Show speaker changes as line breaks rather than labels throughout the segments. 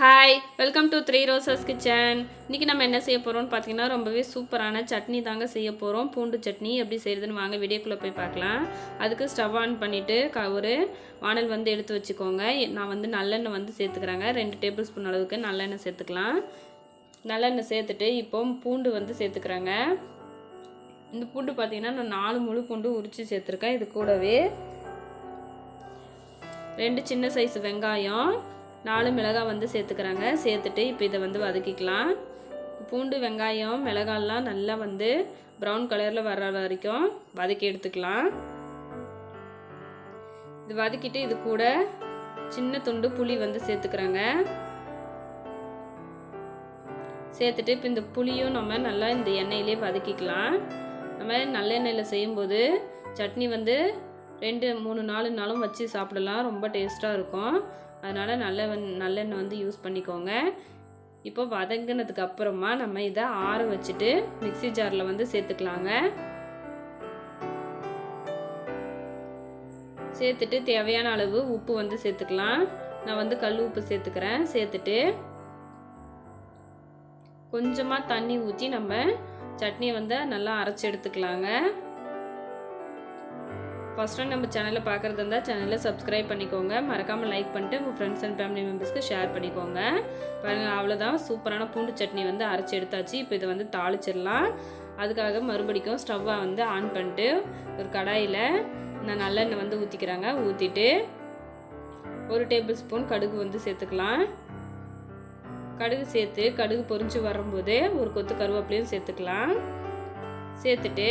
Hi, welcome to 3 roses kitchen. இன்றைக்கி நம்ம என்ன செய்ய போகிறோம்னு பார்த்தீங்கன்னா ரொம்பவே சூப்பரான சட்னி தாங்க செய்ய போகிறோம். பூண்டு சட்னி எப்படி செய்கிறதுன்னு வாங்க வீடியோக்குள்ளே போய் பார்க்கலாம். அதுக்கு ஸ்டவ் ஆன் பண்ணிவிட்டு ஒரு வானல் வந்து எடுத்து வச்சுக்கோங்க. நான் வந்து நல்லெண்ணெய் வந்து சேர்த்துக்கிறேங்க. 2 டேபிள் ஸ்பூன் அளவுக்கு நல்லெண்ணெய் சேர்த்துக்கலாம். நல்லெண்ணெய் சேர்த்துட்டு இப்போ பூண்டு வந்து சேர்த்துக்கிறேங்க. இந்த பூண்டு பார்த்தீங்கன்னா நான் 4 முழு பூண்டு உரித்து சேர்த்துருக்கேன். இது கூடவே 2 சின்ன சைஸ் வெங்காயம், 4 மிளகாய் வந்து சேர்த்துக்கிறாங்க. சேர்த்துட்டு இப்போ இதை வந்து வதக்கிக்கலாம். பூண்டு வெங்காயம் மிளகாயெல்லாம் நல்லா வந்து ப்ரௌன் கலரில் வர்ற வரைக்கும் வதக்கி எடுத்துக்கலாம். இது வதக்கிட்டு இது கூட சின்ன துண்டு புளி வந்து சேர்த்துக்கிறாங்க. சேர்த்துட்டு இப்போ இந்த புளியும் நம்ம நல்லா இந்த எண்ணெயிலே வதக்கிக்கலாம். நம்ம நல்லெண்ணெயில் செய்யும்போது சட்னி வந்து 2-3-4 நாளும் வச்சு சாப்பிடலாம். ரொம்ப டேஸ்ட்டாக இருக்கும். அதனால் நல்லெண்ணெய் வந்து யூஸ் பண்ணிக்கோங்க. இப்போ வதங்கினதுக்கு அப்புறமா நம்ம இதை ஆற வச்சுட்டு மிக்ஸி ஜாரில் வந்து சேர்த்துக்கலாங்க. சேர்த்துட்டு தேவையான அளவு உப்பு வந்து சேர்த்துக்கலாம். நான் வந்து கல் உப்பு சேர்த்துக்கிறேன். சேர்த்துட்டு கொஞ்சமாக தண்ணி ஊற்றி நம்ம சட்னியை வந்து நல்லா அரைச்சி எடுத்துக்கலாங்க. ஃபர்ஸ்ட் டைம் நம்ம சேனலை பார்க்குறது இருந்தால் சேனலை சப்ஸ்கிரைப் பண்ணிக்கோங்க. மறக்காமல் லைக் பண்ணிட்டு உங்கள் ஃப்ரெண்ட்ஸ் அண்ட் ஃபேமிலி மெம்பர்ஸ்க்கு ஷேர் பண்ணிக்கோங்க. பாருங்கள், அவ்வளோதான், சூப்பரான பூண்டு சட்னி வந்து அரைச்சி எடுத்தாச்சு. இப்போ இதை வந்து தாளிச்சிடலாம். அதுக்காக மறுபடிக்கும் ஸ்டவ்வை வந்து ஆன் பண்ணிட்டு ஒரு கடாயில் நான் நல்லெண்ணெய் வந்து ஊற்றிக்கிறாங்க. ஊற்றிட்டு 1 டேபிள் ஸ்பூன் கடுகு வந்து சேர்த்துக்கலாம். கடுகு சேர்த்து கடுகு பொரிஞ்சு வரும்போது ஒரு கொத்து கருவேப்பிலையும் சேர்த்துக்கலாம். சேர்த்துட்டு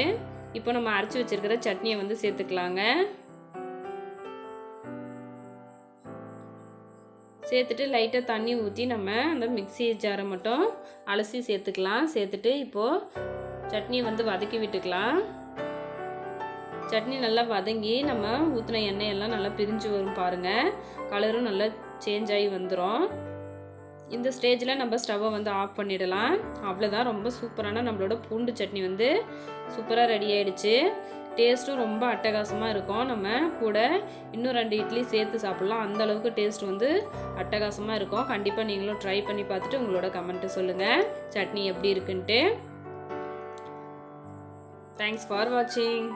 இப்போ நம்ம அரைச்சி வச்சிருக்கிற சட்னியை வந்து சேர்த்துக்கலாங்க. சேர்த்துட்டு லைட்டாக தண்ணி ஊற்றி நம்ம அந்த மிக்ஸி ஜாரை மட்டும் அலசி சேர்த்துக்கலாம். சேர்த்துட்டு இப்போது சட்னியை வந்து வதக்கி விட்டுக்கலாம். சட்னி நல்லா வதங்கி நம்ம ஊற்றின எண்ணெயெல்லாம் நல்லா பிரிஞ்சு வரும் பாருங்கள். கலரும் நல்லா சேஞ்ச் ஆகி வந்துடும். இந்த ஸ்டேஜில் நம்ம ஸ்டவ்வை வந்து ஆஃப் பண்ணிடலாம். அவ்வளோதான், ரொம்ப சூப்பரான நம்மளோட பூண்டு சட்னி வந்து சூப்பராக ரெடி ஆகிடுச்சு. டேஸ்ட்டும் ரொம்ப அட்டகாசமாக இருக்கும். நம்ம கூட இன்னும் 2 இட்லி சேர்த்து சாப்பிட்லாம். அந்தளவுக்கு டேஸ்ட் வந்து அட்டகாசமாக இருக்கும். கண்டிப்பாக நீங்களும் ட்ரை பண்ணி பார்த்துட்டு உங்களோட கமெண்ட்டு சொல்லுங்கள் சட்னி எப்படி இருக்குன்ட்டு. தேங்க்ஸ் ஃபார் வாட்சிங்.